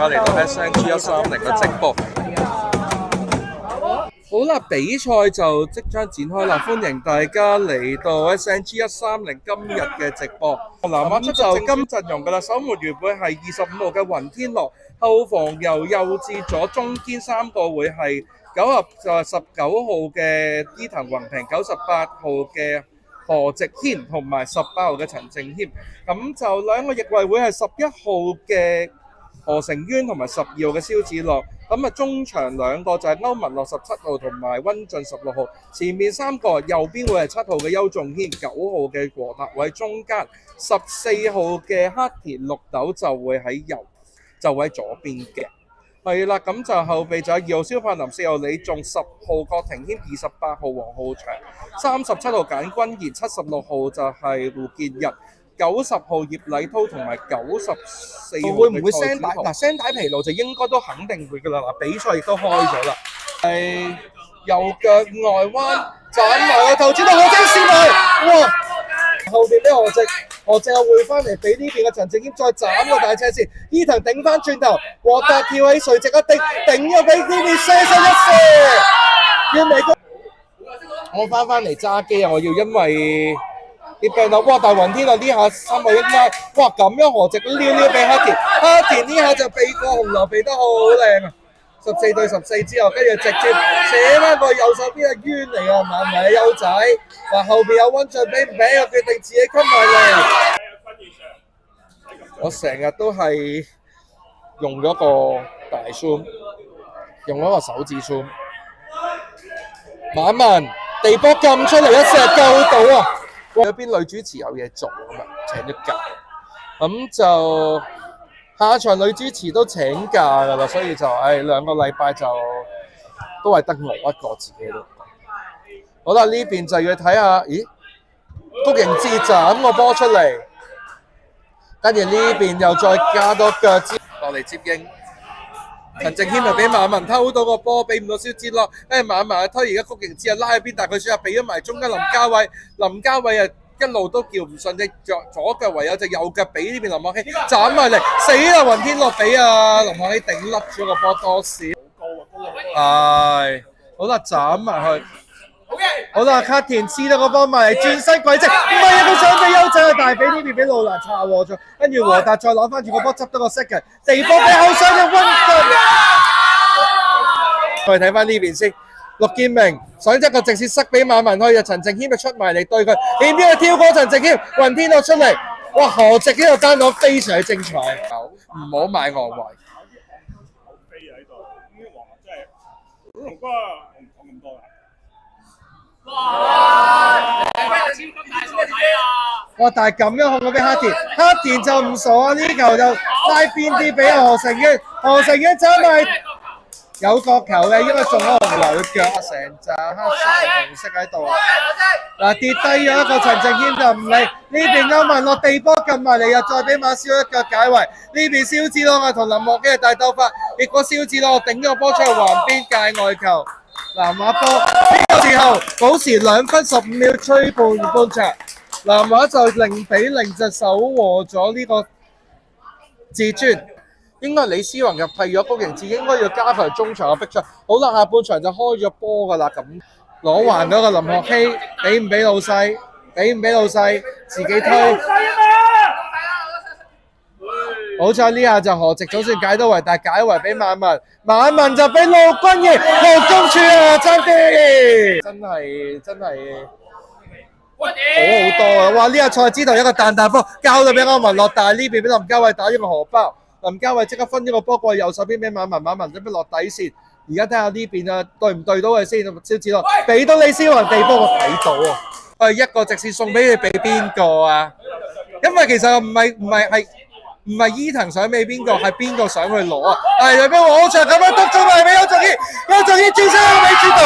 嚟到 SNG130嘅直播。好啦，比賽就即將展開啦，歡迎大家嚟到 SNG130今日嘅直播。南亞出就今陣容㗎啦，守門員會係25號嘅雲天樂，後防由右至左，中堅3個會係19號嘅伊藤宏平、98號嘅何植軒同埋18號嘅陳正謙。咁就兩個翼位會係11號嘅何成淵同埋12號嘅蕭子樂。咁啊，中場兩個就係歐文樂17號同埋溫進16號，前面3個右邊會係7號嘅邱仲軒、9號嘅和達偉，中間14號嘅黑田綠豆就會喺左邊嘅。係啦，咁就後備就有2號蕭柏林、4號李仲、10號郭庭謙、28號黃浩翔、37號簡君賢、76號就係胡建日、90號葉禮濤同埋94號會唔會聲帶？嗱，聲帶疲勞就應該都肯定會㗎啦。嗱，比賽亦都開咗啦，係右腳外彎斬埋個頭，轉到何晶線內，哇！後邊俾何植又回翻嚟俾呢邊嘅陳正謙再斬個大車線，伊藤頂翻轉頭，獲達跳起垂直一頂咗俾呢邊射身一射，要美國我翻嚟揸機啊！我要因為啲病啦，哇！大雲天啊，呢下3個億拉，哇！咁樣何植撩俾黑田呢下就避過紅流，避得好靚啊！14對14之後，跟住直接扯翻個右手邊係冤嚟啊，唔係優仔。嗱，後邊有溫進俾唔俾？我決定自己吸埋嚟。我成日都係用咗個大 zoom， 用咗個手指 zoom。馬文地波撳出嚟一射救到啊！有邊女主持有嘢做咁啊，請咗假。咁就下場女主持都請假㗎啦，所以就2個禮拜就都係得我一個自己都。好啦，呢邊就要睇下，咦？谷盈志斬個波出嚟，跟住呢邊又再加多腳接落嚟接應。陳正謙就俾馬文偷到個波，俾唔到蕭子樂，跟住馬文推，而家谷盈志拉喺邊，但係佢選擇俾咗埋中間林家偉啊一路都叫唔順，隻左腳唯有隻右腳俾呢邊林學熙斬埋嚟，死啦！雲天樂俾啊林學熙頂甩咗個波多少，係好啦，斬埋去。好啦，卡田黐得個波埋嚟，轉身軌跡，唔係啊！佢想俾優仔，但係俾呢邊俾路蘭查和咗，跟住和達再攞翻住個波，執得個 second， 地波俾後上嘅溫進。我哋睇翻呢邊先，陸建明想一個直線塞俾馬文去，陳正謙就出埋嚟對佢，點知佢跳過陳正謙，雲天樂出嚟，哇！何植呢個單檔非常之精彩，唔好買外圍。哇！但係咁樣控咗俾黑田就唔傻啊！呢球就拉邊啲俾何成淵走埋有角球嘅，應該中咗紅流腳，成隻黑色紅色喺度。嗱，跌低咗一個陳正謙就唔理，呢邊歐文落地波撳埋嚟，又再俾馬少一腳解圍。呢邊蕭子朗同林樂基大鬥法，結果蕭子朗頂咗個波出去橫邊界外球。南華波呢個時候保持2分15秒吹半場，南華就0-0就守和咗呢個至尊。應該李思宏入替咗谷盈志，應該要加強中場嘅逼出。好啦，下半場就開咗波㗎啦，咁攞還嗰個林學熙，俾唔俾老細？俾唔俾老細？自己推。好彩呢下就何植總算解到圍，但係解圍俾馬文就俾陸君儀陸中柱啊，爭啲，真係好多啊！哇！呢下蔡之頭一個彈波交到俾歐文樂，但係呢邊俾林家偉打咗個荷包，林家偉即刻分咗個波過去右手邊俾馬文準備落底線。而家睇下呢邊啊，對唔對到佢先？蕭子樂俾到李思宏地波，我睇到啊！一個直線送俾你，俾邊個啊？因為其實唔係伊藤想俾邊個，係邊個想去攞啊？係又俾黃浩翔咁樣督咗埋俾邱仲軒轉身喺尾柱度，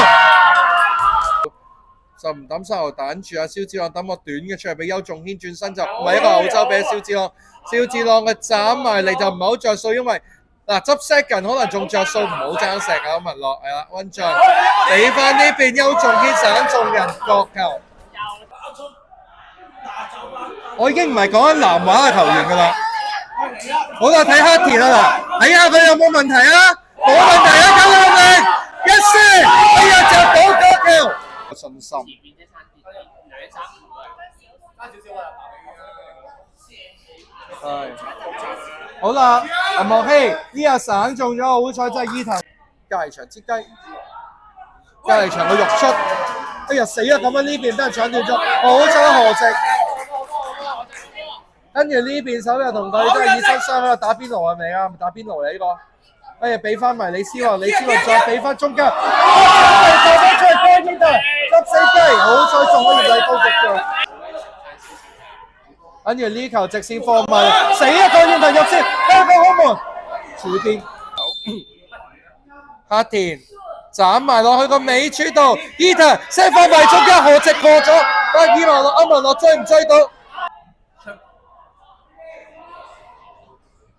就唔抌沙牛彈住啊！蕭子朗抌個短嘅出嚟俾邱仲軒轉身，就唔係一個後周俾蕭子朗嘅斬埋嚟就唔係好着數，因為嗱執 second 可能仲着數，唔好爭石啊！文樂係啦，溫進俾翻呢邊邱仲軒省眾人角球。我已經唔係講緊南華嘅球員㗎啦。好啦，睇黑田啦嗱，睇下佢有冇問題啊？冇問題啊，960一射，哎呀就到嗰球，信心。係，好啦，林莫希呢日省中咗，好彩真係伊藤隔離場之雞，隔離場嘅肉出，哎呀死啦！咁樣呢邊俾人搶斷咗，好彩何直。跟住呢邊手又同佢都係以身相喺度打邊爐係咪啊？打邊爐嚟呢個。哎呀，俾翻埋李思雲，李思雲再俾翻中間，放翻出去波呢度，執死雞，好彩中咗葉禮高直咗。跟住呢球直線放埋，死啊！郭燕騰入線，香港好門，處邊，黑田斬埋落去個尾柱度，伊騰 set 翻埋中間，何直過咗，阿伊文落歐文落追唔追到？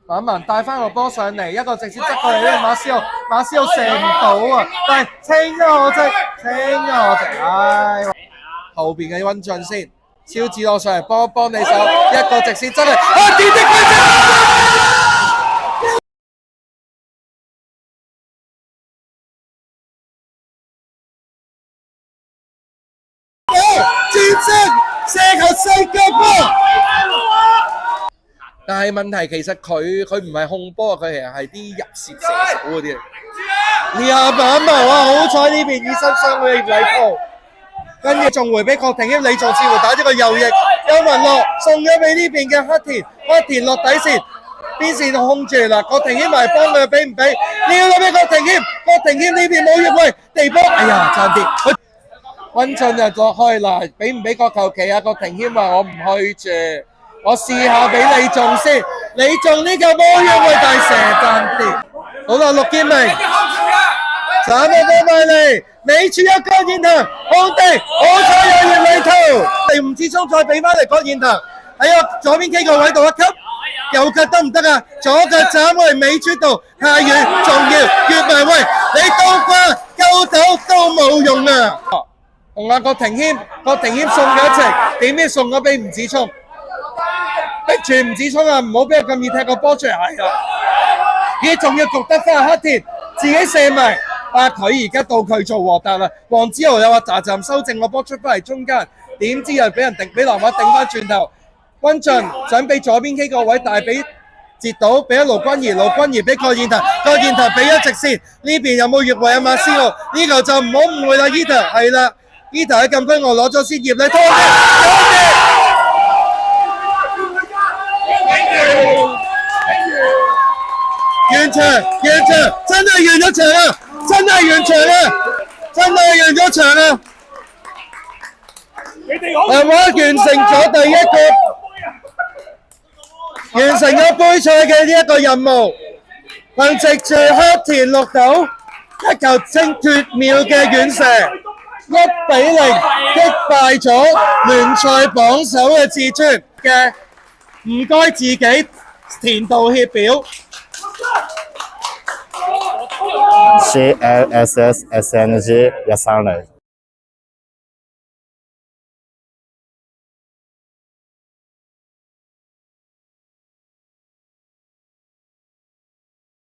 馬文帶翻個波上嚟，一個直接側過嚟呢個馬斯奧射唔到啊！但係清咗我直，唉！後邊嘅温進先，超子落上嚟幫你手，一個直線真係啊！點的規則？戰勝射球世界波！但係問題其實佢唔係控波，佢其實係啲入射射手嗰啲嚟。呢下板毛啊，好彩呢邊以身相許嘅葉禮濤，跟住仲回俾郭廷謙，李仲似乎打咗個右翼，邱文樂送咗俾呢邊嘅黑田落底線，邊線控住嗱，郭廷謙埋幫佢俾唔俾？撩咗俾郭廷謙呢邊冇越位，地波，哎呀差啲，温進就落去嗱，俾唔俾郭球旗啊？郭廷謙話我唔去住。我試下俾李仲先，李仲呢球冇越位，但係射爭啲。好啦，陸建明斬個波埋嚟，尾柱一郭燕騰，空地好彩有葉禮濤，吳志聰再俾翻嚟郭燕騰喺個左邊 K 個位度一級，右腳得唔得啊？左腳斬過嚟尾柱度太遠，仲要越埋位，你倒掛夠頭都冇用啊！同阿郭廷謙送咗一程，點知送咗俾吳志聰？逼住吳子聰啊！唔好俾佢咁易踢個波出嚟係啊！咦，仲要焗得翻黑田，自己射埋。啊，佢而家到佢做和達啦。黃子豪又話站修正個波出翻嚟中間，點知又俾人俾南華頂翻轉頭。温進想俾左邊 K 個位，但係俾截到，俾咗盧君儀俾郭燕騰俾咗直線。呢邊有冇越位啊？馬斯路呢球就唔好誤會啦 ，Eater 係啦 ，Eater 喺禁區外攞咗先，葉禮拖嘅。完場，真係完咗場啊！真係完咗場啊！南華完成咗第一個，完成咗杯賽嘅呢一個任務，憑藉住黑田綠豆一球精絕妙嘅遠射，1-0擊敗咗聯賽榜首嘅至尊嘅，唔該自己填道歉表。CLSS SNG 130